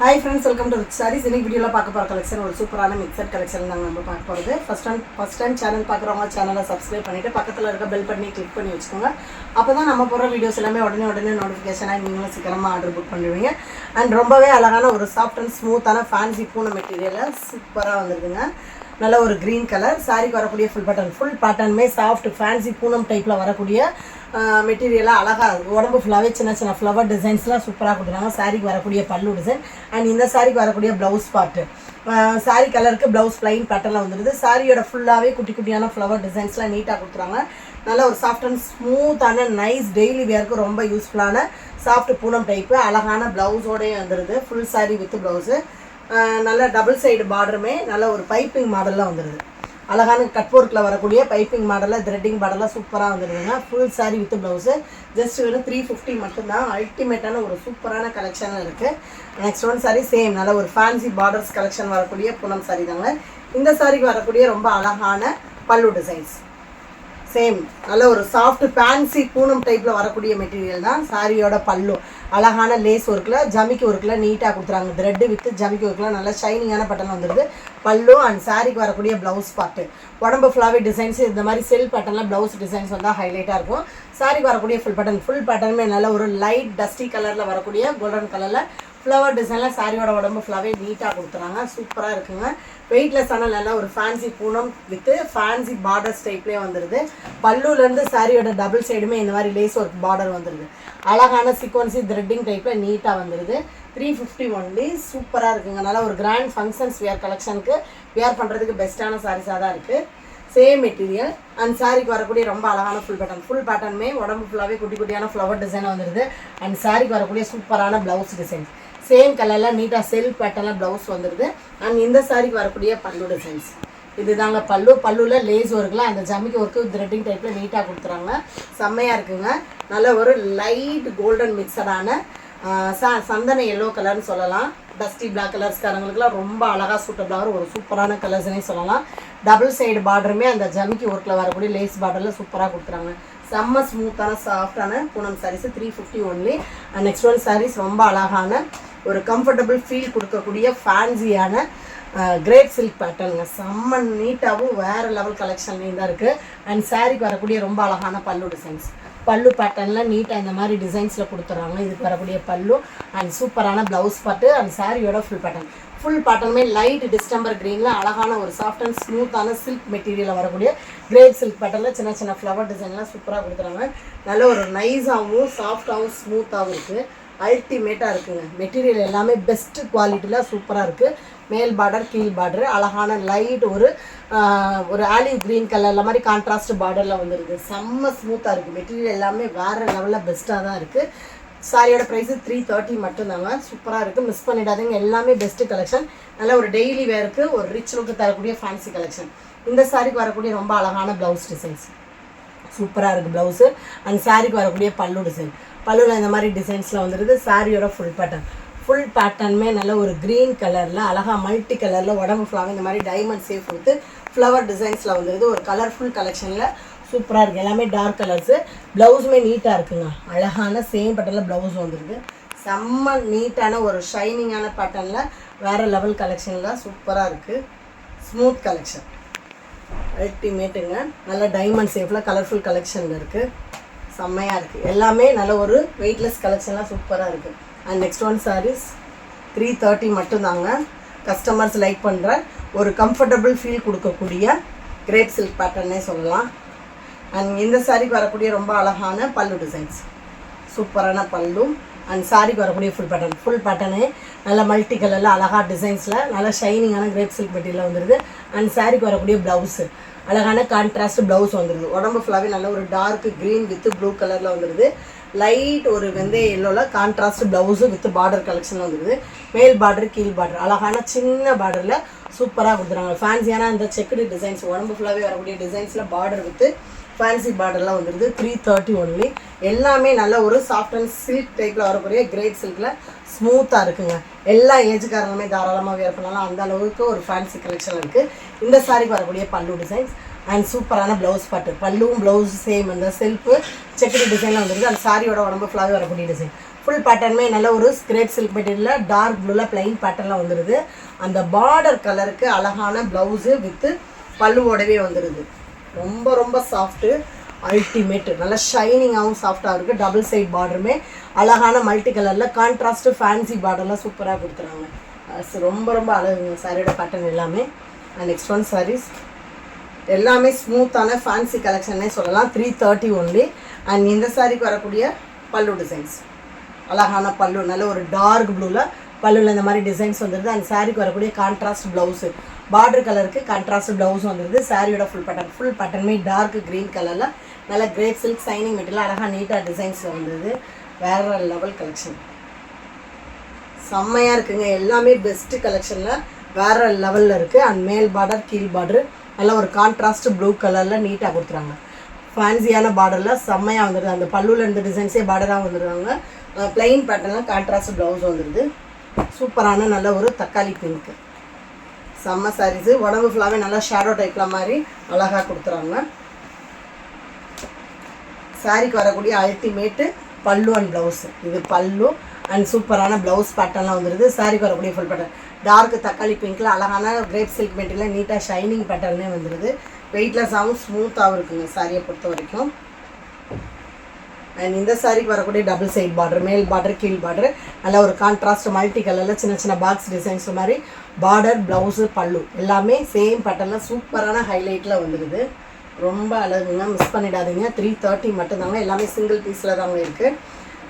Hi friends, welcome to Rich Sarees. In this video, we will collection or super mixed collection. First time channel, channel subscribe and bell button click on it. Then we videos notification and order book. And rombawe soft and smooth fancy material super நல்ல ஒரு green color saree வரக்கூடிய full pattern மே soft fancy Poonam டைப்ல வரக்கூடிய மெட்டீரியலா அழகா உடம்பு ஃபுல்லாவே சின்ன flower designsலாம் சூப்பரா கொடுத்தாங்க சாரிக்கு வரக்கூடிய பல்லு டிசைன் and இந்த சாரிக்கு வரக்கூடிய blouse part saree கலருக்கு blouse plain patternல வந்துருது சாரியோட ஃபுல்லாவே குட்டி குட்டியான flower designsலாம் நீட்டா கொடுத்துறாங்க நல்ல ஒரு soft and smooth ஆன nice daily wearக்கு ரொம்ப யூஸ்ஃபுல்லான soft பூனம் டைப் அழகான blouse ஓடயே வந்துருது full saree with blouse நல்ல டபுள் சைடு பார்டருமே நல்ல ஒரு பைப்பிங் மாடல்ல வந்துருது அழகான கட் வொர்க்ல வரக்கூடிய பைப்பிங் மாடல்ல த்ரெட்டிங் மாடல்ல சூப்பரா வந்துருதுங்க full saree with blouse just வெறும் 350 மட்டும் தான் அல்டிமேட்டான ஒரு சூப்பரான கலெக்ஷன் இருக்கு நெக்ஸ்ட் ஒன் saree சேம் நல்ல ஒரு ஃபேன்சி பார்டர்ஸ் கலெக்ஷன் வரக்கூடிய பூனம் saree தாங்க இந்த சாரிக்கு வரக்கூடிய ரொம்ப அழகான பல்லு டிசைன்ஸ் சேம் நல்ல ஒரு சாஃப்ட் ஃபேன்சி பூனம் டைப்ல வரக்கூடிய மெட்டீரியல் தான் சாரியோட பல்லு அழகான லேஸ் ஒர்க்ல ஜமிக்கி ஒர்க்ல நீட்டா கொடுத்துறாங்க த்ரெட் வித் ஜமிக்கி ஒர்க்ல நல்ல ஷைனிங்கான பேட்டர்ன் வந்துருது பல்லு அண்ட் சாரிக்கு வரக்கூடிய ப்ளவுஸ் பார்ட் உடம்பு ஃபுல்லாவே டிசைன்ஸ் இந்த மாதிரி செல் பேட்டர்ன்ல ப்ளவுஸ் டிசைன்ஸ் வந்தா ஹைலைட்டா இருக்கும் சாரிக்கு வரக்கூடிய ஃபுல் பேட்டர்னுமே நல்ல ஒரு லைட் டஸ்டி கலர்ல வரக்கூடிய கோல்டன் கலர்ல ஃப்ளவர் டிசைன்ல சாரியோட உடம்பு ஃபுல்லாவே நீட்டா கொடுத்துறாங்க சூப்பரா இருக்குங்க வெயிட்லெஸ் ஆன நல்ல ஒரு ஃபேன்சி பூனம் வித் ஃபேன்சி பார்டர்ஸ் டைப்லயே வந்துருது பல்லுல இருந்து சாரியோட டபுள் சைடுமே இந்த மாதிரி லேஸ் ஒர்க் பார்டர் வந்துருது அழகான சீக்வன்சி த்ரெட்டிங் டைப்ல நீட்டா வந்துருது 350 ஒன்லி சூப்பரா இருக்குங்க நல்ல ஒரு கிராண்ட் ஃபங்க்ஷன்ஸ் வியர் கலெக்ஷனுக்கு வியர் பண்றதுக்கு பெஸ்ட்டான சாரீஸா தான் இருக்கு சேம் மெட்டீரியல் அண்ட் சாரிக்கு வரக்கூடிய ரொம்ப அழகான ஃபுல் பேட்டர்னுமே உடம்பு ஃபுல்லாவே குட்டி குட்டியான ஃப்ளவர் டிசைன் வந்துருது அண்ட் சாரிக்கு வரக்கூடிய சூப்பரான பிளவுஸ் டிசைன் சேம் கலர்ல நீட்டா செல்ஃப் பேட்டர்ன்ல பிளவுஸ் வந்துருது அண்ட் இந்த சாரிக்கு வரக்கூடிய பல்லு டிசைன்ஸ் இதுதாங்க பல்லுல லேஸ் ஒர்க்ல அந்த ஜமிக்கி ஒர்க் த்ரெட்டிங் டைப்ல நீட்டா கொடுத்துறாங்க செம்மையா இருக்குங்க நல்ல ஒரு லைட் கோல்டன் மிக்சடான சந்தன எல்லோ கலர்னு சொல்லலாம் டஸ்டி பிளாக் கலர்ஸ்காரங்களுக்குலாம் ரொம்ப அழகா சூட்டபிளாக ஒரு சூப்பரான கலர்ஸ்னே சொல்லலாம் டபுள் சைடு பார்டருமே அந்த ஜமிக்கி ஒர்க்ல வரக்கூடிய லேஸ் பார்டர்ல சூப்பரா கொடுத்துறாங்க செம்ம ஸ்மூத்தான சாஃப்டான Poonam saris 350 only and next one saris ரொம்ப அழகான ஒரு கம்ஃபர்டபுள் ஃபீல் கொடுக்கக்கூடிய ஃபேன்சியான கிரேட் சில்க் பேட்டர்னுங்க செம்ம நீட்டாகவும் வேறு லெவல் கலெக்ஷன்லேயும் தான் இருக்குது அண்ட் சாரீக்கு வரக்கூடிய ரொம்ப அழகான பல்லு டிசைன்ஸ் பல்லு பேட்டர்னில் நீட்டாக இந்த மாதிரி டிசைன்ஸில் கொடுத்துட்றாங்க இதுக்கு வரக்கூடிய பல்லு அண்ட் சூப்பரான ப்ளவுஸ் பாட்டு அண்ட் சாரியோட ஃபுல் பேட்டர்னுமே லைட் டிஸ்டம்பர் க்ரீனில் அழகான ஒரு சாஃப்ட் அண்ட் ஸ்மூத்தான சில்க் மெட்டீரியலில் வரக்கூடிய கிரேட் சில்க் பேட்டர்னில் சின்ன ஃப்ளவர் டிசைன்லாம் சூப்பராக கொடுத்துறாங்க நல்ல ஒரு நைஸாகவும் சாஃப்டாகவும் ஸ்மூத்தாகவும் இருக்குது அல்டிமேட்டாக இருக்குங்க மெட்டீரியல் எல்லாமே பெஸ்ட் குவாலிட்டியில் சூப்பராக இருக்குது மேல் பார்டர் கீழ் பார்டர் அழகான லைட் ஒரு ஆலிவ் க்ரீன் கலரில் மாதிரி கான்ட்ராஸ்ட் பார்டரில் வந்துருக்கு செம்ம ஸ்மூத்தாக இருக்குது மெட்டீரியல் எல்லாமே வேறு லெவலில் பெஸ்ட்டாக தான் இருக்குது சாரியோட ப்ரைஸ் 330 மட்டும்தாங்க சூப்பராக இருக்குது மிஸ் பண்ணிடாதீங்க எல்லாமே பெஸ்ட்டு கலெக்ஷன் நல்ல ஒரு டெய்லி வேருக்கு ஒரு ரிச் லுக்கு தரக்கூடிய ஃபேன்சி கலெக்ஷன் இந்த சாரிக்கு வரக்கூடிய ரொம்ப அழகான ப்ளவுஸ் டிசைன்ஸ் சூப்பராக இருக்குது ப்ளவுஸு அண்ட் சாரிக்கு வரக்கூடிய பல்லு டிசைன் பல்லுவில் இந்த மாதிரி டிசைன்ஸில் வந்துடுது சாரியோட ஃபுல் பேட்டர்னுமே நல்ல ஒரு க்ரீன் கலரில் அழகாக மல்டி கலரில் உடம்பு ஃபுல்லாக இந்த மாதிரி டைமண்ட் சேஃப் கொடுத்து ஃப்ளவர் டிசைன்ஸில் வந்துடுது ஒரு கலர்ஃபுல் கலெக்ஷனில் சூப்பராக இருக்குது எல்லாமே டார்க் கலர்ஸு ப்ளவுஸுமே நீட்டாக இருக்குங்க அழகான சேம் பேட்டர்னில் ப்ளவுஸ் வந்துருக்கு செம்ம நீட்டான ஒரு ஷைனிங்கான பேட்டர்னில் வேறு லெவல் கலெக்ஷனில் சூப்பராக இருக்குது ஸ்மூத் கலெக்ஷன் அல்டிமேட்டுங்க நல்ல டைமண்ட் சேஃபில் கலர்ஃபுல் கலெக்ஷனில் இருக்குது செம்மையாக இருக்குது எல்லாமே நல்ல ஒரு வெயிட்லெஸ் கலெக்ஷன்லாம் சூப்பராக இருக்குது அண்ட் நெக்ஸ்ட் ஒன் சாரீஸ் 330 மட்டும்தாங்க கஸ்டமர்ஸ் லைக் பண்ணுற ஒரு கம்ஃபர்டபுள் ஃபீல் கொடுக்கக்கூடிய கிரேப் சில்க் பேட்டர்னே சொல்லலாம் அண்ட் இந்த சாரிக்கு வரக்கூடிய ரொம்ப அழகான பல்லு டிசைன்ஸ் சூப்பரான பல்லு அண்ட் சாரிக்கு வரக்கூடிய ஃபுல் பேட்டர்னே நல்ல மல்டி கலரில் அழகாக டிசைன்ஸில் நல்ல ஷைனிங்கான கிரேப் சில்க் மெட்டீரியல் வந்துடுது அண்ட் சாரிக்கு வரக்கூடிய ப்ளவுஸு அழகான கான்ட்ராஸ்ட் ப்ளவுஸ் வந்துடுது உடம்பு ஃபுல்லாகவே நல்ல ஒரு டார்க் க்ரீன் வித் ப்ளூ கலரில் வந்துடுது லைட் ஒரு வெந்தய எல்லோவில் கான்ட்ராஸ்ட் ப்ளவுஸு வித் பார்டர் கலெக்ஷனில் வந்துடுது மேல் பார்டர் கீழ் பார்டர் அழகான சின்ன பார்டரில் சூப்பராக கொடுத்துறாங்க ஃபேன்சியான அந்த செக்குடு டிசைன்ஸ் உடம்பு ஃபுல்லாகவே வரக்கூடிய டிசைன்ஸில் பார்டர் வித்து ஃபேன்சி பார்டர்லாம் வந்துடுது 330 ஒன்லி எல்லாமே நல்ல ஒரு சாஃப்ட் அண்ட் சில்க் டைப்பில் வரக்கூடிய கிரேட் சில்கில் ஸ்மூத்தாக இருக்குங்க எல்லா ஏஜுக்காரங்களுமே தாராளமாக வேர் பண்ணலாம் அந்த அளவுக்கு ஒரு ஃபேன்சி கலெக்ஷன் இருக்குது இந்த சாரிக்கு வரக்கூடிய பல்லு டிசைன்ஸ் அண்ட் சூப்பரான ப்ளவுஸ் பாட்டு பல்லுவும் ப்ளவுஸ் சேம் அந்த செல்ஃபு செக்குடு டிசைனில் வந்துருது அந்த சாரியோட உடம்பு ஃபுல்லாகவே வரக்கூடிய டிசைன் ஃபுல் பேட்டர்னுமே நல்ல ஒரு கிரேப் சில்க் மெட்டீரியலில் டார்க் ப்ளூவில் பிளைன் பேட்டர்னில் வந்துடுது. அந்த பார்டர் கலருக்கு அழகான ப்ளவுஸு வித்து பல்லுவோடவே வந்துடுது. ரொம்ப ரொம்ப சாஃப்ட்டு, அல்டிமேட்டு, நல்லா ஷைனிங்காகவும் சாஃப்டாக இருக்குது. டபுள் சைட் பார்டருமே அழகான மல்டி கலரில் கான்ட்ராஸ்ட்டு ஃபேன்சி பார்டர்லாம் சூப்பராக கொடுத்துறாங்க. ரொம்ப ரொம்ப அழகுங்க சாரியோட பேட்டர்ன் எல்லாமே. அண்ட் நெக்ஸ்ட் ஒன் சாரீஸ் எல்லாமே ஸ்மூத்தான ஃபேன்சி கலெக்ஷன்னே சொல்லலாம். 330 ஒன்லி. அண்ட் இந்த சாரிக்கு வரக்கூடிய பல்லு டிசைன்ஸ் அழகான பல்லு, நல்ல ஒரு டார்க் ப்ளூவில் பல்லுவில் இந்த மாதிரி டிசைன்ஸ் வந்துடுது. அண்ட் சாரிக்கு வரக்கூடிய கான்ட்ராஸ்ட் ப்ளவுஸு, பார்டர் கலருக்கு கான்ட்ராஸ்ட் ப்ளவுஸ் வந்துடுது. சாரியோட ஃபுல் பேட்டர்னுமே டார்க் க்ரீன் கலரில் நல்ல கிரேப் சில்க் சைனிங் மெட்டீரியல் அழகாக நீட்டாக டிசைன்ஸில் வந்துடுது. வேறு லெவல் கலெக்ஷன், செம்மையாக இருக்குங்க. எல்லாமே பெஸ்ட்டு கலெக்ஷனில் வேறு லெவலில் இருக்குது. அண்ட் மேல் பார்டர் கீழ் பார்டரு நல்ல ஒரு கான்ட்ராஸ்ட் ப்ளூ கலரில் நீட்டாக கொடுத்துறாங்க. ஃபேன்சியான பார்டரில் செம்மையாக வந்துடுது. அந்த பல்லுவில் இருந்த டிசைன்ஸே பார்டராக வந்துடுறாங்க. பிளைன் பேட்டர்னில் கான்ட்ராஸ்ட் ப்ளவுஸ் வந்துடுது. சூப்பரான நல்ல ஒரு தக்காளி பிங்க்கு செம்ம சாரீஸு. உடம்பு ஃபுல்லாகவே நல்லா ஷேடோ டைப்பில் மாதிரி அழகாக கொடுத்துறாங்க. சாரிக்கு வரக்கூடிய அல்டிமேட்டு பல்லு அண்ட் ப்ளவுஸு. இது பல்லு அண்ட் சூப்பரான ப்ளவுஸ் பேட்டர்லாம் வந்துடுது. சாரிக்கு வரக்கூடிய ஃபுல் பேட்டர்ன் டார்க் தக்காளி பிங்க்கில் அழகான கிரேப் சில்க் மெட்டீரியல் நீட்டாக ஷைனிங் பேட்டர்னே வந்துடுது. வெயிட்லெஸ்ஸாகவும் ஸ்மூத்தாகவும் இருக்குங்க சாரியை பொறுத்த வரைக்கும். அண்ட் இந்த சாரிக்கு வரக்கூடிய டபுள் சைட் பார்டர், மேல் பார்டர் கீழ் பார்டர் நல்ல ஒரு கான்ட்ராஸ்ட் மல்டி கலரில் சின்ன சின்ன பாக்ஸ் டிசைன்ஸ் மாதிரி பார்டர் ப்ளவுஸு பல்லு எல்லாமே சேம் பேட்டர்னில் சூப்பரான ஹைலைட்டில் வந்துடுது. ரொம்ப அழகுங்க, மிஸ் பண்ணிடாதீங்க. 330 மட்டும்தாங்க. எல்லாமே சிங்கிள் பீஸில் தாங்க இருக்குது.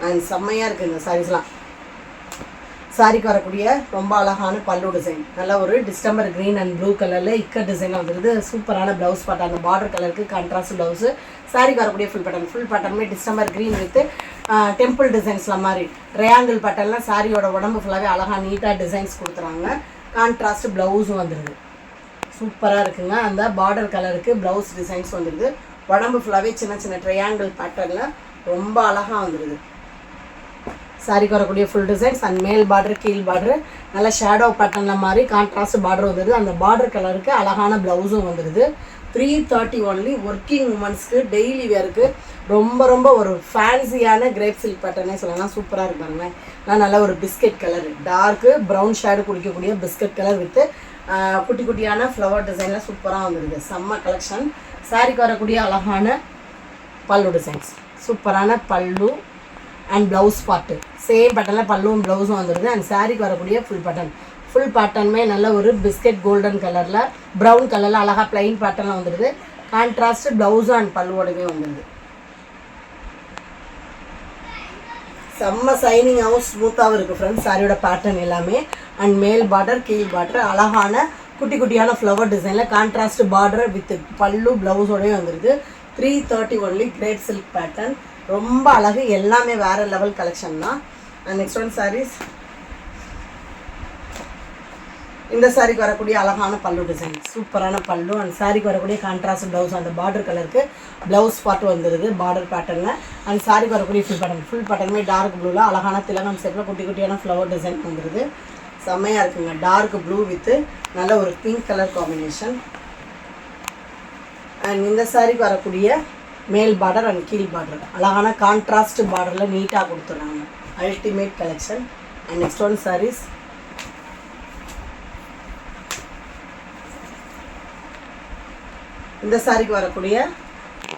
அண்ட் செம்மையாக இருக்குது இந்த சாரீஸ்லாம். சாரிக்கு வரக்கூடிய ரொம்ப அழகான பல்லு டிசைன் நல்ல ஒரு டிஸ்டம்பர் க்ரீன் அண்ட் ப்ளூ கலரில் இக்கட் டிசைனில் வந்துடுது. சூப்பரான ப்ளவுஸ் பேட்டர்ன், அந்த பார்டர் கலருக்கு கான்ட்ராஸ்ட் ப்ளவுஸு. சாரிக்கு வரக்கூடிய ஃபுல் பேட்டர்னுமே டிஸ்டம்பர் க்ரீன் வித் டெம்பிள் டிசைன்ஸில் மாதிரி ட்ரையாங்கிள் பேட்டர்னில் சாரியோட உடம்பு ஃபுல்லாகவே அழகாக நீட்டாக டிசைன்ஸ் கொடுத்துறாங்க. கான்ட்ராஸ்ட் ப்ளவுஸும் வந்துடுது. சூப்பராக இருக்குங்க. அந்த பார்டர் கலருக்கு ப்ளவுஸ் டிசைன்ஸ் வந்துடுது. உடம்பு ஃபுல்லாகவே சின்ன சின்ன ட்ரையாங்கிள் பேட்டர்னில் ரொம்ப அழகாக வந்துடுது. சாரிக்கு வரக்கூடிய ஃபுல் டிசைன்ஸ் அண்ட் மேல் பார்டர் கீழ் பார்டர் நல்ல ஷேடோ பேட்டர்னில் மாதிரி கான்ட்ராஸ்ட் பார்டர் வந்துடுது. அந்த பார்டர் கலருக்கு அழகான ப்ளவுஸும் வந்துடுது. 330 ஒன்லி. ஒர்க்கிங் உமன்ஸ்க்கு டெய்லி வேருக்கு ரொம்ப ரொம்ப ஒரு ஃபேன்சியான கிரேப் சில்க் பேட்டர்னே சொல்லலாம். சூப்பராக இருப்பாருங்க. நல்ல ஒரு biscuit colour, torque brown shade குடிக்கக்கூடிய பிஸ்கெட் கலர் வித்து குட்டி குட்டியான ஃப்ளவர் டிசைனில் சூப்பராக வந்துடுது. செம்ம கலெக்ஷன். சாரிக்கு வரக்கூடிய அழகான பல்லு டிசைன்ஸ், சூப்பரான பல்லு அண்ட் ப்ளவுஸ் பார்ட்டு சேம் பேட்டர்னில் பல்லுவும் ப்ளவுஸும் வந்துடுது. அண்ட் சாரிக்கு வரக்கூடிய ஃபுல் பேட்டர்னுமே நல்ல ஒரு பிஸ்கெட் கோல்டன் கலரில் ப்ரௌன் கலரில் அழகாக பிளைன் பேட்டர்னில் வந்துடுது. கான்ட்ராஸ்ட் ப்ளவுஸும் அண்ட் பல்லுவோடவே வந்துடுது. செம்ம சைனிங்காகவும் ஸ்மூத்தாகவும் இருக்குது ஃப்ரெண்ட்ஸ் சாரியோட பேட்டர்ன் எல்லாமே. அண்ட் மேல் பார்டர் கீழ் பார்டர் அழகான குட்டி குட்டியான ஃப்ளவர் டிசைனில் கான்ட்ராஸ்ட் பார்டர் வித் பல்லு ப்ளவுஸோடவே வந்துடுது. 330 ஒன்லி. கிரேப் சில்க் பேட்டர்ன் ரொம்ப அழகு. எல்லாமே வேறு லெவல் கலெக்ஷன் தான். அண்ட் நெக்ஸ்ட் ஒன் சாரீஸ் இந்த சாரிக்கு வரக்கூடிய அழகான பல்லு டிசைன், சூப்பரான பல்லு அண்ட் சாரிக்கு வரக்கூடிய கான்ட்ராஸ்ட் ப்ளவுஸ். அந்த பார்டர் கலருக்கு ப்ளவுஸ் பார்ட் வந்துடுது பார்டர் பேட்டர்னில். அண்ட் சாரிக்கு வரக்கூடிய ஃபுல் பேட்டர்னுமே டார்க் ப்ளூவில் அழகான திலகம் ஷேப்பில் குட்டி குட்டியான ஃப்ளவர் டிசைன் வந்துடுது. செம்மையாக இருக்குங்க. டார்க் ப்ளூ வித்து நல்ல ஒரு பிங்க் கலர் காம்பினேஷன். அண்ட் இந்த சாரிக்கு வரக்கூடிய மேல் பார்டர் அண்ட் கீழ் பார்டர் அழகான கான்ட்ராஸ்ட் பார்டரில் நீட்டாக கொடுத்துட்றாங்க. Ultimate collection. And next one saris இந்த சாரிக்கு வரக்கூடிய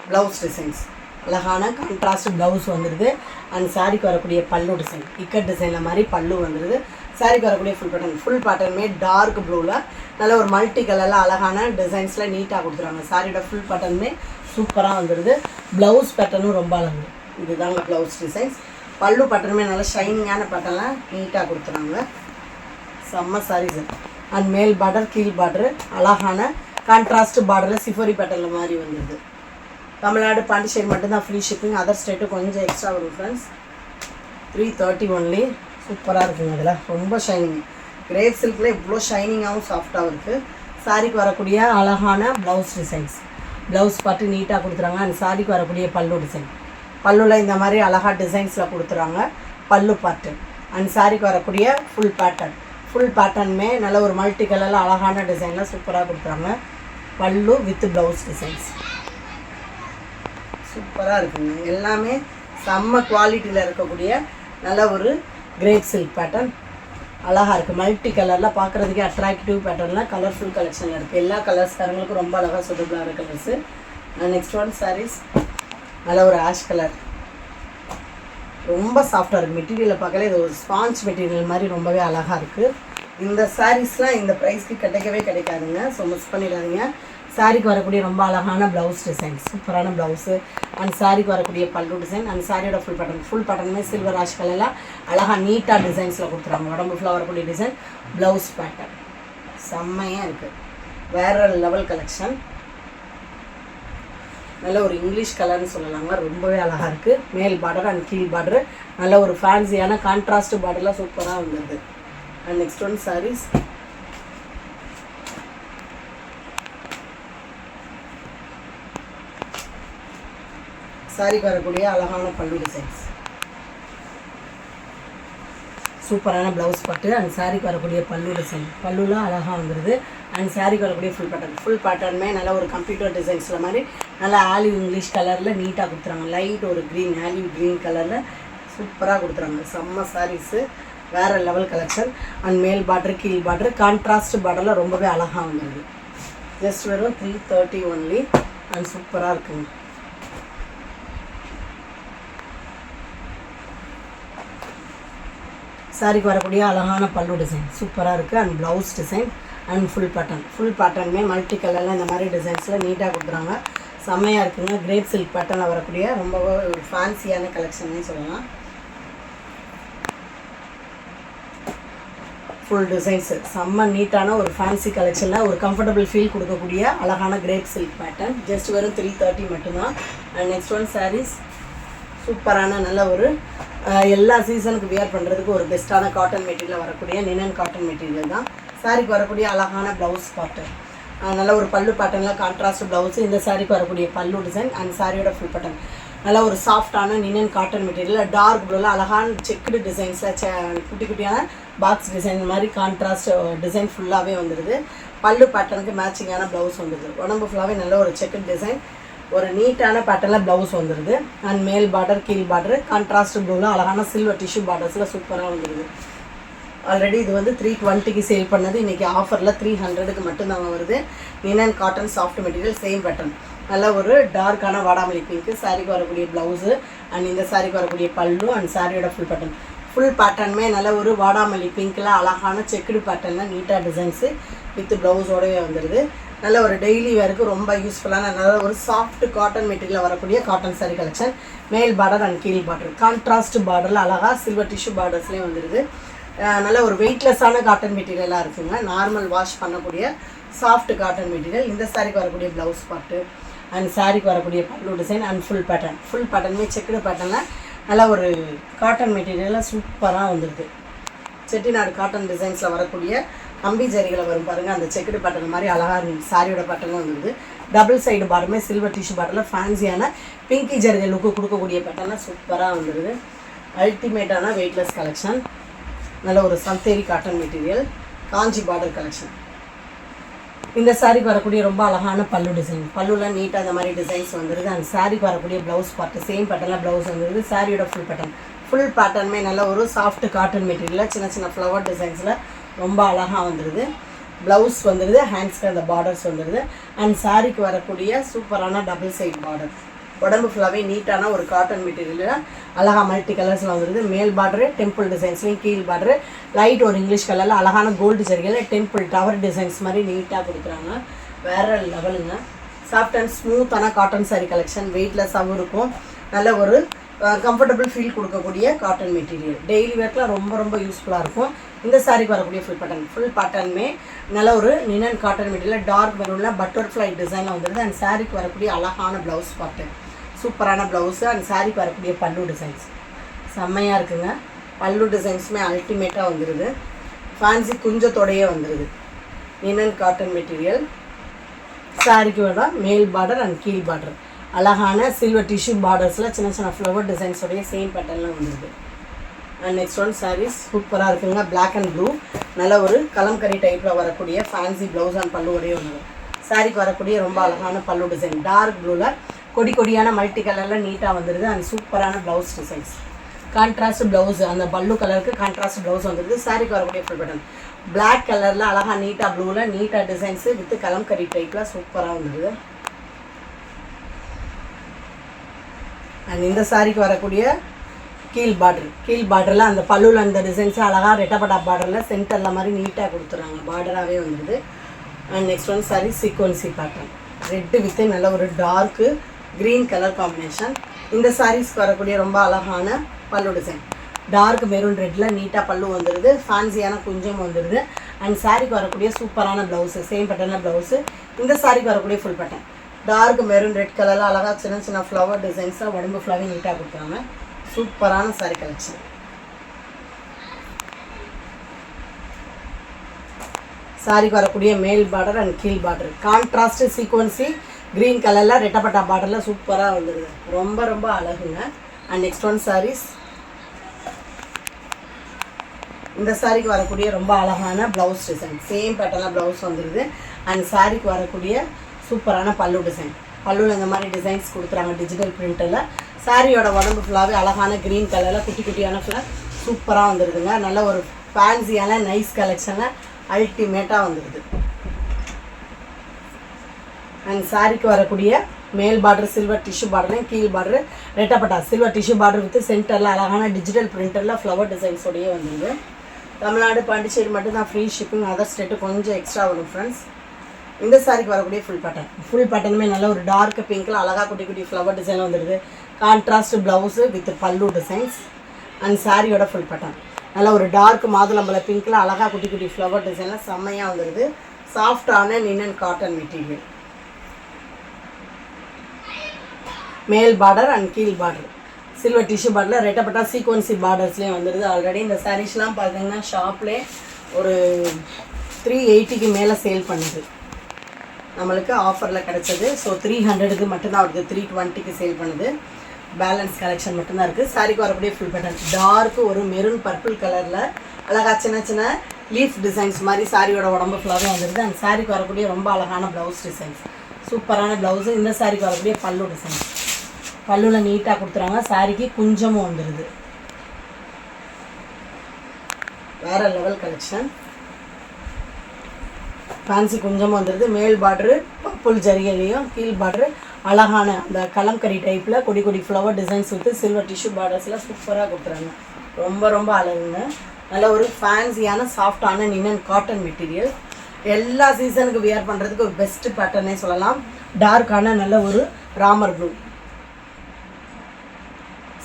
ப்ளவுஸ் டிசைன்ஸ் அழகான கான்ட்ராஸ்ட் ப்ளவுஸ் வந்துடுது. அண்ட் சாரிக்கு வரக்கூடிய பல்லு டிசைன் இக்கட் டிசைனில் மாதிரி பல்லு வந்துடுது. சாரிக்கு வரக்கூடிய ஃபுல் பேட்டர்னுமே டார்க் ப்ளூவில் நல்ல ஒரு மல்டி கலரில் அழகான டிசைன்ஸில் நீட்டாக கொடுத்துருவாங்க. சாரியோட ஃபுல் பேட்டர்னுமே சூப்பராக வந்துடுது. ப்ளவுஸ் பேட்டர்னும் ரொம்ப அழகு. இதுதாங்க ப்ளவுஸ் டிசைன்ஸ். பல்லு பேட்டர்னுமே நல்லா ஷைனிங்கான பேட்டர்னில் நீட்டாக கொடுத்துறாங்க. செம்ம சாரீஸ். அண்ட் மேல் பார்டர் கீழ் பார்டர் அழகான கான்ட்ராஸ்ட் பார்டரில் சிஃபோரி பேட்டர்னில் மாதிரி வந்துடுது. தமிழ்நாடு பாண்டிச்சேரி மட்டும்தான் ஃப்ரீ ஷிப்பிங். அதர் ஸ்டேட்டு கொஞ்சம் எக்ஸ்ட்ரா வரும் ஃப்ரெண்ட்ஸ். 330 ஒன்லி. சூப்பராக இருக்குங்க. அதில் ரொம்ப ஷைனிங். கிரேப் சில்கில் இவ்வளோ ஷைனிங்காகவும் சாஃப்டாகவும் இருக்குது. சாரிக்கு வரக்கூடிய அழகான ப்ளவுஸ் டிசைன்ஸ், ப்ளவுஸ் பார்த்து நீட்டாக கொடுத்துறாங்க. அண்ட் சாரிக்கு வரக்கூடிய பல்லு டிசைன், பல்லுவில் இந்த மாதிரி அழகாக டிசைன்ஸில் கொடுத்துறாங்க பல்லு பார்ட்டு. அண்ட் சாரிக்கு வரக்கூடிய ஃபுல் பேட்டர்னுமே நல்ல ஒரு மல்டி கலரில் அழகான டிசைனில் சூப்பராக கொடுத்துறாங்க. பல்லு வித் ப்ளவுஸ் டிசைன்ஸ் சூப்பராக இருக்குங்க. எல்லாமே செம்ம குவாலிட்டியில் இருக்கக்கூடிய நல்ல ஒரு கிரேப் சில்க் பேட்டர்ன் அழகாக இருக்குது. மல்டி கலரில் பார்க்குறதுக்கே அட்ராக்டிவ் பேட்டர்னில் கலர்ஃபுல் கலெக்ஷனில் இருக்குது. எல்லா கலர்ஸ்காரங்களுக்கும் ரொம்ப அழகாக சூட்டபுளான கலர்ஸு. நெக்ஸ்ட் ஒன் சாரீஸ் நல்ல ஒரு ஆஷ் கலர், ரொம்ப சாஃப்டாக இருக்குது. மெட்டீரியலை பார்க்கல இது ஒரு ஸ்பாஞ்ச் மெட்டீரியல் மாதிரி ரொம்பவே அழகாக இருக்குது. இந்த சாரீஸ்லாம் இந்த ப்ரைஸ்க்கு கிடைக்கவே கிடைக்காதுங்க. ஸோ மிஸ் பண்ணிடாதீங்க. சாரீக்கு வரக்கூடிய ரொம்ப அழகான ப்ளவுஸ் டிசைன், சூப்பரான ப்ளவுஸு அண்ட் சாரீக்கு வரக்கூடிய பல்லு டிசைன் அண்ட் சாரியோட ஃபுல் பேட்டர்னுமே சில்வர் ஆஷ் கலரில் அழகாக நீட்டாக டிசைன்ஸில் கொடுத்துறாங்க. உடம்பு ஃபுல்லாக வரக்கூடிய டிசைன், ப்ளவுஸ் பேட்டர்ன் செம்மையாக இருக்குது. வேறு லெவல் கலெக்ஷன். நல்ல ஒரு இங்கிலீஷ் கலர்னு சொல்லலாங்க. ரொம்பவே அழகாக இருக்குது. மேல் பார்டர் அண்ட் கீழ் பார்டரு நல்ல ஒரு ஃபேன்சியான கான்ட்ராஸ்ட் பார்டர்லாம் சூப்பராக வந்துடுது. அண்ட் நெக்ஸ்ட் ஒன் சாரீஸ் சாரிக்கு வரக்கூடிய அழகான பல்லு டிசைன்ஸ், சூப்பரான ப்ளவுஸ் பட்டு அண்ட் சாரிக்கு வரக்கூடிய பல்லு டிசைன், பல்லுலாம் அழகாக வந்துடுது. அண்ட் சாரிக்கு வரக்கூடிய ஃபுல் பேட்டர்னுமே நல்ல ஒரு கம்ப்யூட்டர் டிசைன்ஸில் மாதிரி நல்லா ஆலிவ் இங்கிலீஷ் கலரில் நீட்டாக கொடுத்துறாங்க. லைட் ஒரு க்ரீன் ஆலிவ் க்ரீன் கலரில் சூப்பராக கொடுத்துறாங்க. செம்ம சாரீஸு, வேறு லெவல் கலெக்ஷன். அண்ட் மேல் பார்டர் கீழ் பார்டர் கான்ட்ராஸ்ட் பார்டரில் ரொம்பவே அழகாக வந்துடுது. ஜஸ்ட் வெறும் 330 ஒன்லி அண்ட் சூப்பராக இருக்குங்க. சாரிக்கு வரக்கூடிய அழகான பல்லு டிசைன் சூப்பராக இருக்குது. And blouse design and full பேட்டர்னுமே மல்டி கலரில் இந்த மாதிரி டிசைன்ஸில் நீட்டாக கொடுக்குறாங்க. செம்மையாக இருக்குங்க. கிரேப் சில்க் பேட்டர்னில் வரக்கூடிய ரொம்ப ஒரு ஃபேன்சியான கலெக்ஷன்னே சொல்லலாம். ஃபுல் டிசைன்ஸு செம்ம நீட்டான ஒரு ஃபேன்சி கலெக்ஷனில் ஒரு கம்ஃபர்டபுள் ஃபீல் கொடுக்கக்கூடிய அழகான கிரேப் சில்க் பேட்டர்ன். ஜஸ்ட் வெறும் 330 மட்டும்தான். அண்ட் நெக்ஸ்ட் ஒன் சாரீஸ் சூப்பரான நல்ல ஒரு எல்லா சீசனுக்கு வியர் பண்ணுறதுக்கு ஒரு பெஸ்ட்டான காட்டன் மெட்டீரியல் வரக்கூடிய லினன் காட்டன் மெட்டீரியல் தான். சாரிக்கு வரக்கூடிய அழகான ப்ளவுஸ் பேட்டர்ன், நல்ல ஒரு பல்லு பேட்டர்னில் கான்ட்ராஸ்ட் ப்ளவுஸு. இந்த சாரிக்கு வரக்கூடிய பல்லு டிசைன் அண்ட் சாரியோட ஃபுல் பேட்டர்ன் நல்லா ஒரு சாஃப்டான லினன் காட்டன் மெட்டீரியல். டார்க் ப்ளூவில் அழகான செக்குடு டிசைன்ஸில் குட்டி குட்டியான பாக்ஸ் டிசைன் மாதிரி கான்ட்ராஸ்ட் டிசைன் ஃபுல்லாகவே வந்துடுது. பல்லு பேட்டர்னுக்கு மேட்சிங்கான ப்ளவுஸ் வந்துடுது. உடம்பு ஃபுல்லாகவே நல்ல ஒரு செக்குடு டிசைன், ஒரு நீட்டான பேட்டர்னில் ப்ளவுஸ் வந்துடுது. அண்ட் மேல் பார்டர் கீழ் பார்டர் கான்ட்ராஸ்ட் ப்ளூவில் அழகான சில்வர் டிஷ்யூ பார்டர்ஸில் சூப்பராக வந்துடுது. ஆல்ரெடி இது வந்து 320க்கு சேல் பண்ணது, இன்றைக்கி ஆஃபரில் 300க்கு மட்டும்தாங்க வருது. Linen cotton soft material, same pattern, நல்ல ஒரு டார்க்கான வாடாமல்லி பிங்க்கு. சாரிக்கு வரக்கூடிய ப்ளவுஸு அண்ட் இந்த சாரிக்கு வரக்கூடிய பல்லு அண்ட் சாரியோட ஃபுல் பேட்டர்னுமே நல்ல ஒரு வாடாமல்லி பிங்க்கில் அழகான செக்குடு பேட்டர்னில் நீட்டாக டிசைன்ஸு வித் ப்ளவுஸோடவே வந்துடுது. நல்ல ஒரு டெய்லி வேருக்கு ரொம்ப யூஸ்ஃபுல்லான நல்ல ஒரு சாஃப்ட் காட்டன் மெட்டீரியல் வரக்கூடிய காட்டன் சாரீ கலெக்ஷன். மேல் பார்டர் அண்ட் கீழ் பார்டர் கான்ட்ராஸ்ட் பார்டரில் அழகாக சில்வர் டிஷ்யூ பார்டர்ஸ்லேயே வந்துடுது. நல்ல ஒரு வெயிட்லெஸ்ஸான காட்டன் மெட்டீரியலாக இருக்குங்க. நார்மல் வாஷ் பண்ணக்கூடிய சாஃப்ட் காட்டன் மெட்டீரியல். இந்த சாரிக்கு வரக்கூடிய ப்ளவுஸ் பார்ட்டு அண்ட் சாரிக்கு வரக்கூடிய பல்லு டிசைன் அண்ட் ஃபுல் பேட்டர்னுமே செக்குடு பேட்டர்னில் நல்ல ஒரு காட்டன் மெட்டீரியலாக சூப்பராக வந்துடுது. செட்டிநாடு காட்டன் டிசைன்ஸில் வரக்கூடிய கம்பி ஜரிகளை வரும் பாருங்கள், அந்த செக்குடு பேட்டர்ன் மாதிரி அழகாக இருந்துச்சு. சாரியோட பேட்டர்னும் வந்துடுது. டபுள் சைடு பார்டருமே சில்வர் டிஷ்யூ பார்டரில் ஃபேன்சியான பிங்கி ஜரிகை லுக்கு கொடுக்கக்கூடிய பேட்டர்னில் சூப்பராக வந்துடுது. அல்டிமேட்டான வெயிட்லெஸ் கலெக்ஷன். நல்ல ஒரு சந்தேரி காட்டன் மெட்டீரியல், காஞ்சி பார்டர் கலெக்ஷன். இந்த சாரிக்கு வரக்கூடிய ரொம்ப அழகான பல்லு டிசைன், பல்லுலாம் நீட்டாக அந்த மாதிரி டிசைன்ஸ் வந்துடுது. அந்த சாரிக்கு வரக்கூடிய ப்ளவுஸ் பார்ட்டு சேம் பேட்டர்னில் ப்ளவுஸ் வந்துடுது. சாரியோட ஃபுல் பேட்டர்னுமே நல்ல ஒரு சாஃப்ட் காட்டன் மெட்டீரியலில் சின்ன ஃப்ளவர் டிசைன்ஸில் ரொம்ப அழகாக வந்துடுது. ப்ளவுஸ் வந்துடுது, ஹேண்ட்ஸ்க்கு அந்த பார்டர்ஸ் வந்துடுது. அண்ட் சாரிக்கு வரக்கூடிய சூப்பரான டபுள் சைட் பார்டர். உடம்பு ஃபுல்லாகவே நீட்டான ஒரு காட்டன் மெட்டீரியலில் அழகாக மல்டி கலர்ஸில் வந்துடுது. மேல் பார்டரு டெம்பிள் டிசைன்ஸ்லையும் கீழ் பார்டரு லைட் ஒரு இங்கிலீஷ் கலரில் அழகான கோல்டு ஜரிகையில் டெம்பிள் டவர் டிசைன்ஸ் மாதிரி நீட்டாக கொடுக்குறாங்க. வேறு லெவலுங்க. சாஃப்ட் அண்ட் ஸ்மூத்தான காட்டன் சாரீ கலெக்ஷன். வெயிட்லெஸ்ஸாகவும் இருக்கும். நல்ல ஒரு கம்ஃபர்டபுள் ஃபீல் கொடுக்கக்கூடிய காட்டன் மெட்டீரியல். டெய்லி வேர்க்கில் ரொம்ப யூஸ்ஃபுல்லாக இருக்கும். இந்த சாரிக்கு வரக்கூடிய ஃபுல் பேட்டர்னுமே நல்ல ஒரு லினன் காட்டன் மெட்டீரியல் டார்க் மெரூனில் பட்டர்ஃப்ளை டிசைனில் வந்துடுது. அண்ட் சாரிக்கு வரக்கூடிய அழகான ப்ளவுஸ் பார்ட்டு, சூப்பரான ப்ளவுஸு. அண்ட் சாரிக்கு வரக்கூடிய பல்லு டிசைன்ஸ் செம்மையாக இருக்குங்க. பல்லு டிசைன்ஸுமே அல்டிமேட்டாக வந்துடுது. ஃபேன்சி குஞ்சத்தோடையே வந்துடுது. Linen cotton material. சாரிக்கு வர மேல் பார்டர் அண்ட் கீழ் பார்டர் அழகான சில்வர் டிஷ்யூ பார்டர்ஸில் சின்ன ஃப்ளவர் டிசைன்ஸோடைய சேம் பேட்டர்னில் வந்துடுது. அண்ட் நெக்ஸ்ட் ஒன் சாரீஸ் சூப்பராக இருக்குங்க. பிளாக் அண்ட் ப்ளூ நல்ல ஒரு கலம்கரி டைப்பில் வரக்கூடிய ஃபேன்சி ப்ளவுஸ் அண்ட் பல்லுவோடைய ஒன்று. சாரிக்கு வரக்கூடிய ரொம்ப அழகான பல்லு டிசைன் டார்க் ப்ளூவில் கொடியான மல்டி கலரில் நீட்டாக வந்துடுது. அண்ட் சூப்பரான ப்ளவுஸ் டிசைன்ஸ். கான்ட்ராஸ்ட் ப்ளவுஸ், அந்த பல்லு கலருக்கு கான்ட்ராஸ்ட் ப்ளவுஸ் வந்துருது. சாரிக்கு வரக்கூடிய ஃபுல் பட்டன் பிளாக் கலரில் அழகாக நீட்டாக ப்ளூவில் நீட்டாக டிசைன்ஸு வித் கலம்கரி டைப்பில் சூப்பராக வந்துருது. அண்ட் இந்த சாரிக்கு வரக்கூடிய கீழ் பார்டரில் அந்த பல்லுவில் அந்த டிசைன்ஸு அழகாக ரெட்டப்பட்டா பார்டரில் சென்டரில் மாதிரி நீட்டாக கொடுத்துறாங்க, பார்டராகவே வந்துடுது. And next one sorry சீக்வன்சி pattern, red with நல்ல ஒரு டார்க்கு க்ரீன் கலர் காம்பினேஷன். இந்த சாரீஸ்க்கு வரக்கூடிய ரொம்ப அழகான பல்லு டிசைன், டார்க் மெரூன் ரெட்டில் நீட்டாக பல்லு வந்துடுது, ஃபேன்சியான குஞ்சம் வந்துடுது. அண்ட் சாரிக்கு வரக்கூடிய சூப்பரான ப்ளவுஸு, சேம் பேட்டர்னில் ப்ளவுஸு. இந்த சாரிக்கு வரக்கூடிய full pattern dark maroon red கலரில் அழகாக சின்ன சின்ன ஃப்ளவர் டிசைன்ஸாக உடம்பு ஃப்ளவர் நீட்டாக கொடுக்குறாங்க. சூப்பரான சாரி கலெக்ஷன். சாரிக்கு வரக்கூடிய மேல் பார்டர் அண்ட் கீழ் பார்டர் கான்ட்ராஸ்ட் சீக்வன்சி க்ரீன் கலரில் ரெட்டப்பட்டா பார்டரில் சூப்பராக வந்துடுது, ரொம்ப ரொம்ப அழகுங்க. அண்ட் நெக்ஸ்ட் ஒன் சாரீஸ், இந்த சாரிக்கு வரக்கூடிய ரொம்ப அழகான ப்ளவுஸ் டிசைன், சேம் பேட்டர்னில் ப்ளவுஸ் வந்துடுது. அண்ட் சாரிக்கு வரக்கூடிய சூப்பரான பல்லு டிசைன், பல்லுவில் இந்த மாதிரி டிசைன்ஸ் கொடுக்குறாங்க டிஜிட்டல் பிரிண்டில். சாரியோட உடம்பு ஃபுல்லாகவே அழகான க்ரீன் கலரில் குட்டி குட்டியான ஃபுல்லாக சூப்பராக வந்துடுதுங்க. நல்ல ஒரு ஃபேன்சியான நைஸ் கலெக்ஷனில் அல்டிமேட்டாக வந்துடுது. அண்ட் சாரிக்கு வரக்கூடிய மேல் பார்டர் சில்வர் டிஷ்யூ பார்டர்லையும் கீழ் border ரெட்டப்பட்டா silver tissue border with சென்டரில் அழகான டிஜிட்டல் பிரிண்டரில் ஃப்ளவர் டிசைன்ஸோடையே வந்துடுது. தமிழ்நாடு பாண்டிச்சேரி மட்டும்தான் ஃப்ரீ ஷிப்பிங், அதர் ஸ்டேட்டு கொஞ்சம் எக்ஸ்ட்ரா வரும் ஃப்ரெண்ட்ஸ். இந்த சாரிக்கு வரக்கூடிய ஃபுல் பேட்டர்னுமே நல்ல ஒரு டார்க் பிங்க்கில் அழகாக குட்டி குட்டி ஃப்ளவர் டிசைன் வந்துடுது. கான்ட்ராஸ்ட் ப்ளவுஸு வித் பல்லு டிசைன்ஸ். அண்ட் சாரியோட ஃபுல் பேட்டர்ன் நல்ல ஒரு டார்க் மாதுளம்பழ பிங்க்கில் அழகாக குட்டி குட்டி ஃப்ளவர் டிசைனில் செம்மையாக வந்துடுது. சாஃப்டான லினன் காட்டன் மெட்டீரியல். மேல் பார்டர் அண்ட் கீழ் பார்டர் சில்வர் டிஷ்யூ பார்டரில் ரெட்டப்பட்டா சீக்வன்சி பார்டர்ஸ்லேயும் வந்துடுது. ஆல்ரெடி இந்த சாரீஸ்லாம் பார்த்தீங்கன்னா ஷாப்லேயே ஒரு 380க்கு மேலே சேல் பண்ணுது, நம்மளுக்கு ஆஃபரில் கிடச்சது. ஸோ 300க்கு மட்டும்தான் வருது, 320க்கு சேல் பண்ணுது. பேலன்ஸ் கலெக்ஷன் மட்டும்தான் இருக்குது. சாரிக்கு வரக்கூடிய ஃபுல் பேட்டர்ன் டார்க்கு ஒரு மெரூன் பர்பிள் கலரில் அழகாக சின்ன சின்ன லீஃப் டிசைன்ஸ் மாதிரி சாரியோட உடம்பு ஃபுல்லாகவே வந்துடுது. அந்த சாரிக்கு வரக்கூடிய ரொம்ப அழகான ப்ளவுஸ் டிசைன்ஸ், சூப்பரான ப்ளவுஸு. இந்த சாரிக்கு வரக்கூடிய பல்லு டிசைன்ஸ், பல்லுவில் நீட்டாக கொடுத்துறாங்க. சாரிக்கு குஞ்சமும் வந்துடுது, வேறு லெவல் கலெக்ஷன். ஃபேன்சி குஞ்சமும் வந்துடுது. மேல் பார்டரு பர்பிள் ஜரிகையிலையும் கீழ் பார்டரு அழகான அந்த கலம்கரி டைப்பில் கொடி கொடி flower designs with silver tissue பார்டர்ஸில் சூப்பராக கொடுத்துறாங்க, ரொம்ப ரொம்ப அழகுங்க. நல்ல ஒரு ஃபேன்சியான சாஃப்டான லினன் காட்டன் மெட்டீரியல், எல்லா சீசனுக்கு வியர் பண்ணுறதுக்கு ஒரு பெஸ்ட் பேட்டர்னே சொல்லலாம். டார்க்கான நல்ல ஒரு ராமர் ப்ளூ.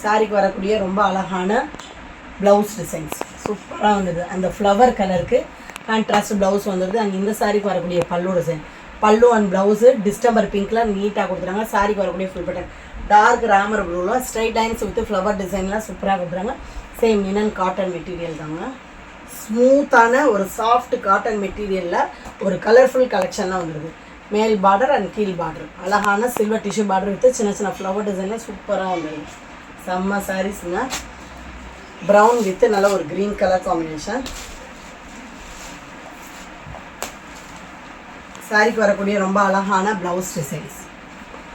சாரிக்கு வரக்கூடிய ரொம்ப அழகான ப்ளவுஸ் டிசைன்ஸ் சூப்பராக வந்துடுது. அந்த ஃப்ளவர் கலருக்கு கான்ட்ராஸ்ட் ப்ளவுஸ் வந்துடுது. அண்ட் இந்த சாரிக்கு வரக்கூடிய பல்லு டிசைன், பல்லு அண்ட் ப்ளவுஸு டிஸ்டம்பர் பிங்க்கில் நீட்டாக கொடுத்துறாங்க. சாரிக்கு வரக்கூடிய ஃபுல் பேட்டர்ன் டார்க் ராமர் ப்ளூவில் ஸ்ட்ரைட் லைன்ஸ் வித்து ஃப்ளவர் டிசைன்லாம் சூப்பராக கொடுத்துறாங்க. சேம் லினன் காட்டன் மெட்டீரியல் தாங்க, ஸ்மூத்தான ஒரு சாஃப்ட் காட்டன் மெட்டீரியலில் ஒரு கலர்ஃபுல் கலெக்ஷன்லாம் வந்துடுது. மேல் பார்டர் அண்ட் கீழ் பார்டர் அழகான சில்வர் டிஷ்யூ பார்டர் வித்து சின்ன சின்ன ஃப்ளவர் டிசைன்லாம் சூப்பராக வந்துடுது. செம்ம சாரீஸுங்க. ப்ரௌன் வித்து நல்ல ஒரு க்ரீன் கலர் காம்பினேஷன். சாரிக்கு வரக்கூடிய ரொம்ப அழகான ப்ளவுஸ் டிசைன்ஸ்,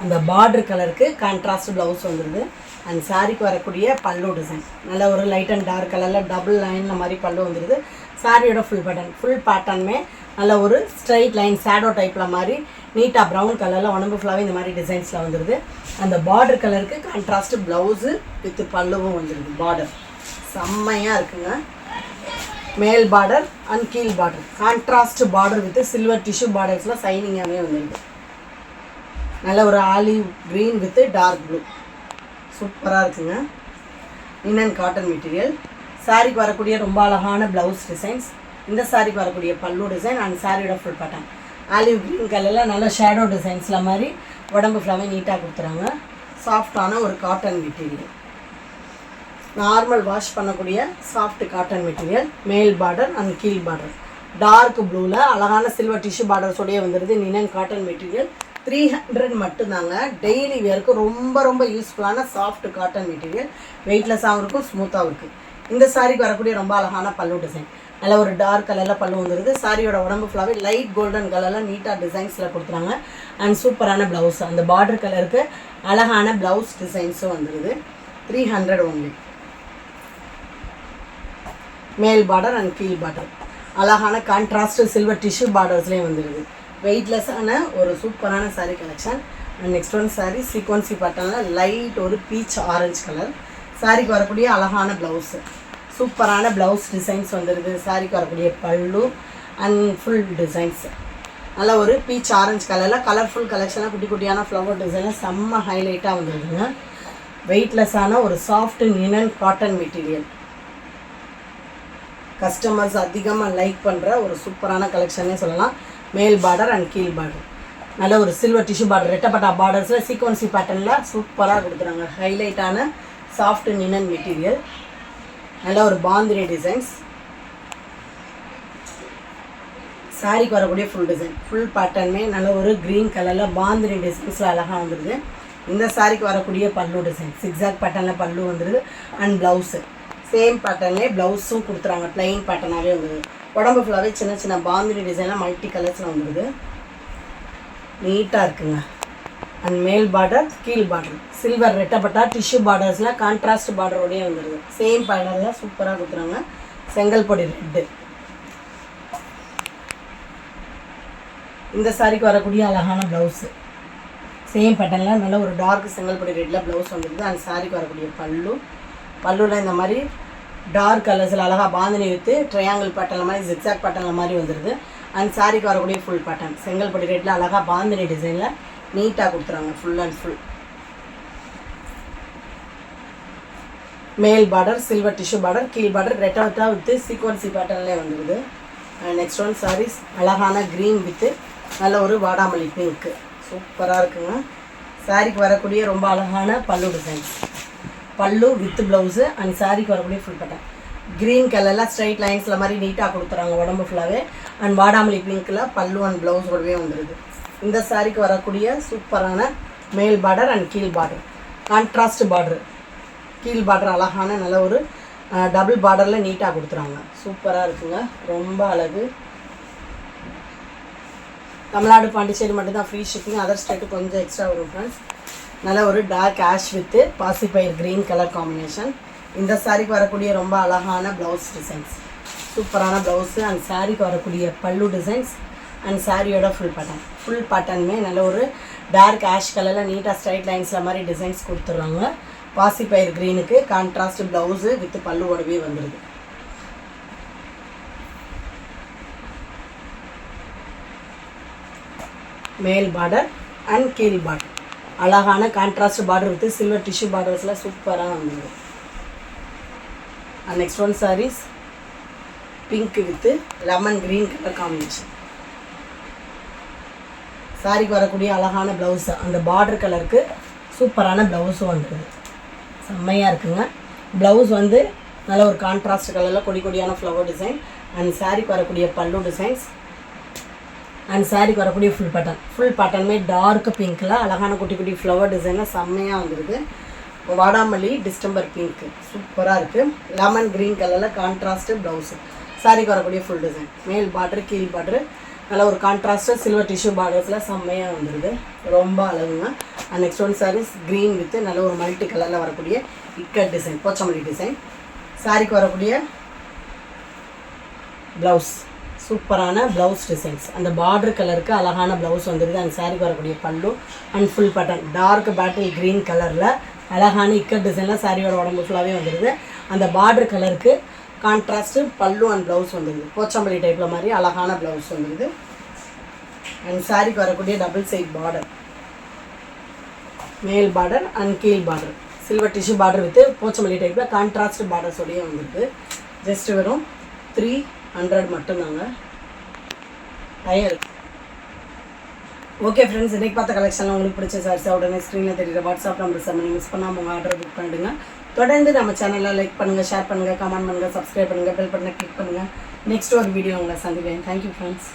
அந்த பார்டர் கலருக்கு கான்ட்ராஸ்ட் ப்ளவுஸ் வந்துடுது. அண்ட் சாரிக்கு வரக்கூடிய பல்லு டிசைன் நல்ல ஒரு லைட் அண்ட் டார்க் கலரில் டபுள் லைனில் மாதிரி பல்லு வந்துடுது. சாரியோட ஃபுல் பேட்டர்னுமே நல்ல ஒரு ஸ்ட்ரைட் லைன் ஷேடோ டைப்பில் மாதிரி நீட்டாக ப்ரௌன் கலரில் உடம்பு ஃபுல்லாகவே இந்த மாதிரி டிசைன்ஸில் வந்துடுது. அந்த பார்டர் கலருக்கு கான்ட்ராஸ்ட் ப்ளவுஸு வித் பல்லுவும் வந்துடுது. பார்டர் செம்மையாக இருக்குங்க. மேல் பார்டர் அண்ட் கீழ் border contrast border with silver tissue பார்டர்ஸில் சைனிங்காகவே வந்துடுது. நல்ல ஒரு olive green with dark blue சூப்பராக இருக்குங்க. Linen cotton material. சாரிக்கு வரக்கூடிய ரொம்ப அழகான ப்ளவுஸ் டிசைன்ஸ், இந்த சாரிக்கு வரக்கூடிய பல்லு டிசைன் அண்ட் சாரியோட ஃபுல் பேட்டர்ன் ஆலிவ் க்ரீன் கலரில் நல்ல ஷேடோ டிசைன்ஸில் மாதிரி உடம்பு ஃபுல்லாகவே நீட்டாக கொடுத்துறாங்க. சாஃப்டான ஒரு காட்டன் மெட்டீரியல், நார்மல் வாஷ் பண்ணக்கூடிய சாஃப்ட் காட்டன் மெட்டீரியல். மேல் பார்டர் அண்ட் கீழ் பார்டர் டார்க் ப்ளூவில் அழகான சில்வர் டிஷ்யூ பார்டர்ஸோடையே வந்துடுது. லினன் காட்டன் மெட்டீரியல் 300 மட்டும்தாங்க. டெய்லி வேருக்கு ரொம்ப ரொம்ப யூஸ்ஃபுல்லான சாஃப்ட் காட்டன் மெட்டீரியல். வெயிட்லெஸ்ஸாகவும் இருக்கும், ஸ்மூத்தாகவும் இருக்குது. இந்த சாரிக்கு வரக்கூடிய ரொம்ப அழகான பல்லு டிசைன் நல்ல ஒரு டார்க் கலரில் பல்லு வந்துடுது. சாரியோட உடம்பு ஃபுல்லாகவே லைட் கோல்டன் கலரில் நீட்டாக டிசைன்ஸில் கொடுத்துறாங்க. அண்ட் சூப்பரான ப்ளவுஸ், அந்த பார்டர் கலருக்கு அழகான ப்ளவுஸ் டிசைன்ஸும் வந்துடுது. 300 ஒன்லி. மேல் பார்டர் அண்ட் கீழ் பார்டர். அழகான கான்ட்ராஸ்ட் சில்வர் டிஷ்யூ பார்டர்ஸ்லேயும் வந்துடுது. வெயிட்லெஸ்ஸான ஒரு சூப்பரான sari collection. And next one sari sequence பேட்டர்னில் லைட் ஒரு பீச் ஆரஞ்சு கலர். சாரீக்கு வரக்கூடிய அழகான ப்ளவுஸு, சூப்பரான ப்ளவுஸ் டிசைன்ஸ் வந்துடுது. சாரீக்கு வரக்கூடிய பல்லு அண்ட் ஃபுல் டிசைன்ஸ் நல்ல ஒரு பீச் ஆரஞ்சு கலரில் கலர்ஃபுல் கலெக்ஷனாக குட்டி குட்டியான ஃப்ளவர் டிசைனில் செம்ம ஹைலைட்டாக வந்துடுதுங்க. வெயிட்லெஸ்ஸான ஒரு soft linen cotton material. Customers அதிகமாக லைக் பண்ணுற ஒரு சூப்பரான கலெக்ஷனே சொல்லலாம். மேல் பார்டர் அண்ட் கீழ் பார்டர் நல்ல ஒரு சில்வர் டிஷ்யூ பார்டர், ரெட்டப்பட்டா பார்டர்ஸில் சீக்வன்சி பேட்டர்னில் சூப்பராக கொடுக்குறாங்க. ஹைலைட்டான சாஃப்ட் லினன் மெட்டீரியல், நல்ல ஒரு பாந்தினி டிசைன்ஸ். சாரீக்கு வரக்கூடிய ஃபுல் டிசைன் ஃபுல் பேட்டர்னுமே நல்ல ஒரு க்ரீன் கலரில் பாந்தினி டிசைன்ஸில் அழகாக வந்துடுது. இந்த சாரீக்கு வரக்கூடிய பல்லு டிசைன் சிக்ஸாக் பேட்டர்னில் பல்லு வந்துடுது. அண்ட் ப்ளவுஸு சேம் பேட்டர்ன்லேயே ப்ளவுஸும் கொடுத்துறாங்க, ப்ளைன் பேட்டர்னாகவே வந்துடுது. உடம்பு ஃபுல்லாகவே சின்ன சின்ன பாந்தினி டிசைனாக மல்டி கலர்ஸில் வந்துடுது. நீட்டாக இருக்குங்க. அண்ட் மேல் பார்டர் கீழ் பார்டர் சில்வர் ரெட்டப்பட்டா டிஷ்யூ பார்டர்ஸில் கான்ட்ராஸ்ட் பார்டரோடையே வந்துடுது. சேம் பேட்டர்னில் சூப்பராக கொடுத்துறாங்க. செங்கல் பொடி ரெட்டு. இந்த சாரீக்கு வரக்கூடிய அழகான ப்ளவுஸு சேம் பேட்டர்னில் நல்ல ஒரு டார்க் செங்கல் பொடி ரெட்டில் ப்ளவுஸ் வந்துடுது. அந்த சாரீக்கு வரக்கூடிய பல்லுவில் இந்த மாதிரி டார்க் கலர்ஸில் அழகாக பாந்தினி வித்து ட்ரையாங்கிள் பேட்டர்னில் மாதிரி ஜிக்ஸாக் பேட்டர்னில் மாதிரி வந்துடுது. அந்த சாரீக்கு வரக்கூடிய ஃபுல் பேட்டர்ன் செங்கல் பொடி ரெட்டில் அழகாக பாந்தினி டிசைனில் நீட்டாக கொடுத்துறாங்க. ஃபுல் அண்ட் ஃபுல் மேல் பார்டர் சில்வர் டிஷ்யூ பார்டர், கீழ் பார்டர் ரெட்டா வித்து சீக்வன்சி பேட்டர்ன்லேயே வந்துடுது. நெக்ஸ்ட் ஒன் சாரீஸ் அழகான க்ரீன் வித்து நல்ல ஒரு வாடாமல்லி பிங்க்கு சூப்பராக இருக்குங்க. சாரீக்கு வரக்கூடிய ரொம்ப அழகான பல்லு டிசைன்ஸ், பல்லு வித் ப்ளவுஸு அண்ட் சாரீக்கு வரக்கூடிய ஃபுல் பேட்டர்ன் க்ரீன் கலரில் ஸ்ட்ரைட் லைன்ஸில் மாதிரி நீட்டாக கொடுத்துறாங்க உடம்பு ஃபுல்லாகவே. அண்ட் வாடாமல்லி பிங்க்கில் பல்லு அண்ட் ப்ளவுஸ் கூடவே வந்துடுது. இந்த சாரீக்கு வரக்கூடிய சூப்பரான மேல் பார்டர் அண்ட் கீழ் பார்டர் கான்ட்ராஸ்ட் பார்டர். கீழ் பார்டர் அழகான நல்ல ஒரு டபுள் பார்டரில் நீட்டாக கொடுத்துறாங்க. சூப்பராக இருக்குங்க, ரொம்ப அழகு. தமிழ்நாடு பாண்டிச்சேரி மட்டும்தான் ஃப்ரீ ஷிப்பிங், அதர் ஸ்டேட்டு கொஞ்சம் எக்ஸ்ட்ரா வரும் ஃப்ரெண்ட்ஸ். நல்ல ஒரு dark ash with பாசிப்பயிர் green colour combination. இந்த சாரீக்கு வரக்கூடிய ரொம்ப அழகான ப்ளவுஸ் டிசைன்ஸ், சூப்பரான ப்ளவுஸு அண்ட் சாரீக்கு வரக்கூடிய பல்லு டிசைன்ஸ் அண்ட் சாரியோட ஃபுல் பேட்டர்னுமே நல்ல ஒரு டார்க் ஆஷ் கலரில் நீட்டாக ஸ்ட்ரைட் லைன்ஸில் மாதிரி டிசைன்ஸ் கொடுத்துட்றாங்க. பாசிப்பயிர் க்ரீனுக்கு கான்ட்ராஸ்ட் ப்ளவுஸு வித் பல்லுவோடவே வந்துடுது. மேல் பார்டர் அண்ட் கீழ் பார்டர் அழகான contrast border with silver tissue பார்டர்ஸில் சூப்பராக வந்துடுது. And next one saris pink with lemon green colour combination. சாரீக்கு வரக்கூடிய அழகான ப்ளவுஸு அந்த பார்டர் கலருக்கு சூப்பரான ப்ளவுஸும் வந்துடுது. செம்மையாக இருக்குங்க. ப்ளவுஸ் வந்து நல்ல ஒரு கான்ட்ராஸ்ட் கலரில் கொடி கொடியான ஃப்ளவர் டிசைன் அண்ட் சாரீக்கு வரக்கூடிய பல்லு டிசைன்ஸ் அண்ட் சாரீக்கு வரக்கூடிய ஃபுல் பேட்டர்னுமே டார்க் பிங்க்கில் அழகான குட்டி குட்டி ஃப்ளவர் டிசைனில் செம்மையாக வந்துடுது. வாடாமல்லி டிஸ்டம்பர் பிங்க்கு சூப்பராக இருக்குது. லெமன் க்ரீன் கலரில் கான்ட்ராஸ்ட்டு ப்ளவுஸு. சாரீக்கு வரக்கூடிய ஃபுல் டிசைன் மேல் பார்டர் கீழ் பார்டரு நல்ல ஒரு கான்ட்ராஸ்ட்டு சில்வர் டிஷ்யூ பார்டர்ஸில் செம்மையாக வந்துடுது. ரொம்ப அழகுங்க. And next one saris green with நல்ல ஒரு மல்டி கலரில் வரக்கூடிய இக்கட் டிசைன் போச்சமல்லி டிசைன். சாரீக்கு வரக்கூடிய ப்ளவுஸ் சூப்பரான ப்ளவுஸ் டிசைன்ஸ் அந்த பார்டர் கலருக்கு அழகான ப்ளவுஸ் வந்துடுது. அந்த சாரீக்கு வரக்கூடிய pallu and full pattern dark bottle green கலரில் அழகான இக்கட் டிசைனில் சாரியோட உடம்பு ஃபுல்லாகவே வந்துடுது. அந்த பார்டர் கலருக்கு கான்ட்ராஸ்ட்டு பல்லு அண்ட் ப்ளவுஸ் வந்துடுது. போச்சம்பள்ளி டைப்பில் மாதிரி அழகான ப்ளவுஸ் வந்துடுது. அண்ட் சாரீக்கு வரக்கூடிய டபுள் சைட் பார்டர் மேல் பார்டர் அண்ட் கீழ் border silver tissue border with Pochampalli டைப்பில் கான்ட்ராஸ்ட் பார்டர்ஸோடையே வந்துடுது. ஜஸ்ட் வெறும் 300 மட்டும்தாங்க. டயர் ஓகே ஃப்ரெண்ட்ஸ், இன்றைக்கி பார்த்த கலெக்ஷனில் உங்களுக்கு பிடிச்ச சாரீஸாக உடனே ஸ்க்ரீனில் தெரியுற வாட்ஸ்அப் நம்பர் செம்ம மிஸ் பண்ணாமல் உங்கள் ஆர்டர் புக் பண்ணிடுங்க. தொடர்ந்து நம்ம சேனலில் லைக் பண்ணுங்கள், ஷேர் பண்ணுங்கள், கமெண்ட் பண்ணுங்கள், சப்ஸ்கிரைப் பண்ணுங்கள், பெல் பட்டனை கிளிக் பண்ணுங்கள். நெக்ஸ்ட் ஒரு வீடியோ உங்களை சந்திப்பேன். Thank you friends.